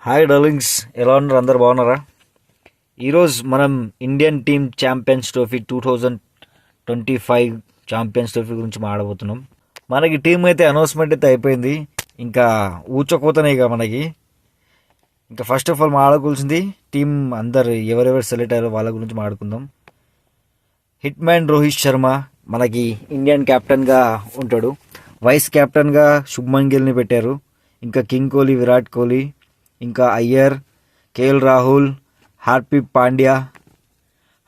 Hi darlings, ఎలా ఉన్నారు? అందరు బాగున్నారా? ఈరోజు మనం Indian team champions trophy 2025 champions trophy గురించి మాట్లాడబోతున్నాం. మనకి టీం అయితే అనౌన్స్మెంట్ అయితే అయిపోయింది. ఇంకా ఊచకోతనే ఇక మనకి. ఇంకా ఫస్ట్ ఆఫ్ ఆల్ మాట్లాడుకోవాల్సింది టీం అందరు ఎవరెవరు సెలెక్ట్ అయ్యారో వాళ్ళ గురించి మాట్లాడుకుందాం. హిట్ మ్యాన్ రోహిత్ శర్మ మనకి ఇండియన్ క్యాప్టెన్గా ఉంటాడు. వైస్ క్యాప్టెన్గా శుభ్మన్ గిల్ని పెట్టారు. ఇంకా కింగ్ కోహ్లీ, విరాట్ కోహ్లీ, ఇంకా అయ్యర్, కేఎల్ రాహుల్, హార్దిక్ పాండ్యా,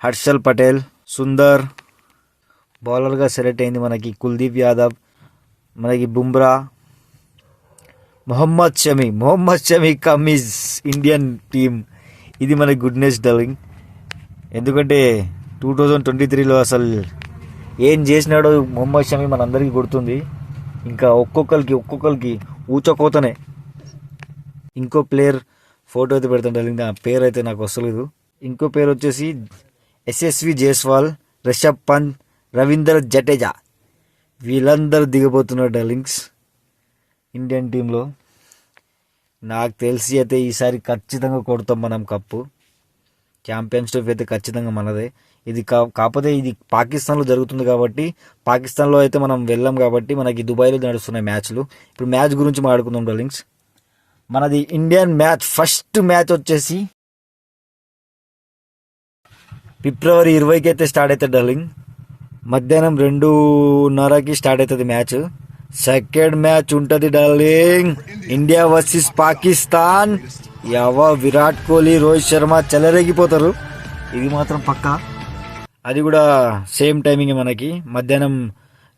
హర్షల్ పటేల్, సుందర్. బౌలర్గా సెలెక్ట్ అయింది మనకి కుల్దీప్ యాదవ్, మనకి బుమ్రా, మొహమ్మద్ షమి కమీజ్ ఇండియన్ టీమ్. ఇది మనకి గుడ్నెస్ డార్లింగ్. ఎందుకంటే 2023లో అసలు ఏం చేసినాడో మొహమ్మద్ షమి మనందరికీ గుర్తుంది. ఇంకా ఒక్కొక్కరికి ఊచకోతనే. ఇంకో ప్లేయర్ ఫోటో అయితే పెడతాను డార్లింగ్, ఆ పేరు అయితే నాకు వస్తలేదు. ఇంకో పేరు వచ్చేసి యశస్వి జైస్వాల్, రిషబ్ పంత్, రవీంద్ర జడేజా. వీళ్ళందరూ దిగబోతున్నారు డార్లింగ్స్ ఇండియన్ టీంలో. నాకు తెలిసి అయితే ఈసారి ఖచ్చితంగా కొడతాం మనం కప్పు. ఛాంపియన్స్ ట్రోఫీ అయితే ఖచ్చితంగా మనదే. ఇది కాకపోతే ఇది పాకిస్తాన్లో జరుగుతుంది కాబట్టి, పాకిస్తాన్లో అయితే మనం వెళ్ళాం కాబట్టి మనకి దుబాయ్లో నడుస్తున్నాయి మ్యాచ్లు. ఇప్పుడు మ్యాచ్ గురించి మాట్లాడుకుందాం డార్లింగ్స్. మనది ఇండియన్ మ్యాచ్ ఫస్ట్ మ్యాచ్ వచ్చేసి ఫిబ్రవరి 20కి అయితే స్టార్ట్ అవుతుంది డార్లింగ్. మధ్యాహ్నం 2:30కి స్టార్ట్ అవుతుంది మ్యాచ్. సెకండ్ మ్యాచ్ ఉంటుంది darling, India versus Pakistan. Virat Kohli, Rohit Sharma చెలరేగిపోతారు, ఇది మాత్రం పక్కా. అది కూడా సేమ్ టైమింగ్ మనకి మధ్యాహ్నం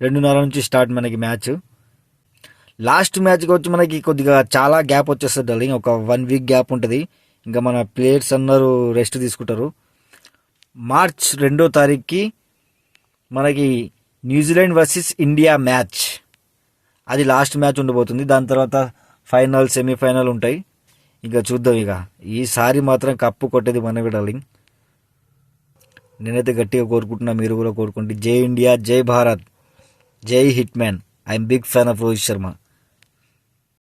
2:30 నుంచి స్టార్ట్ మనకి మ్యాచ్. లాస్ట్ మ్యాచ్కి వచ్చి మనకి కొద్దిగా చాలా గ్యాప్ వచ్చేస్తుంది డార్లింగ్, ఒక 1 వీక్ గ్యాప్ ఉంటుంది. ఇంకా మన ప్లేయర్స్ అందరూ రెస్ట్ తీసుకుంటారు. మార్చ్ 2వ తారీఖుకి మనకి న్యూజిలాండ్ వర్సెస్ ఇండియా మ్యాచ్, అది లాస్ట్ మ్యాచ్ ఉండబోతుంది. దాని తర్వాత ఫైనల్, సెమీఫైనల్ ఉంటాయి. ఇంకా చూద్దాం. ఇక ఈసారి మాత్రం కప్పు కొట్టేది మనమే డార్లింగ్. నేనైతే గట్టిగా కోరుకుంటున్నా, మీరు కూడా కోరుకోండి. జై India, Jai Bharat, Jai hitman. I'm big fan of Rohit Sharma.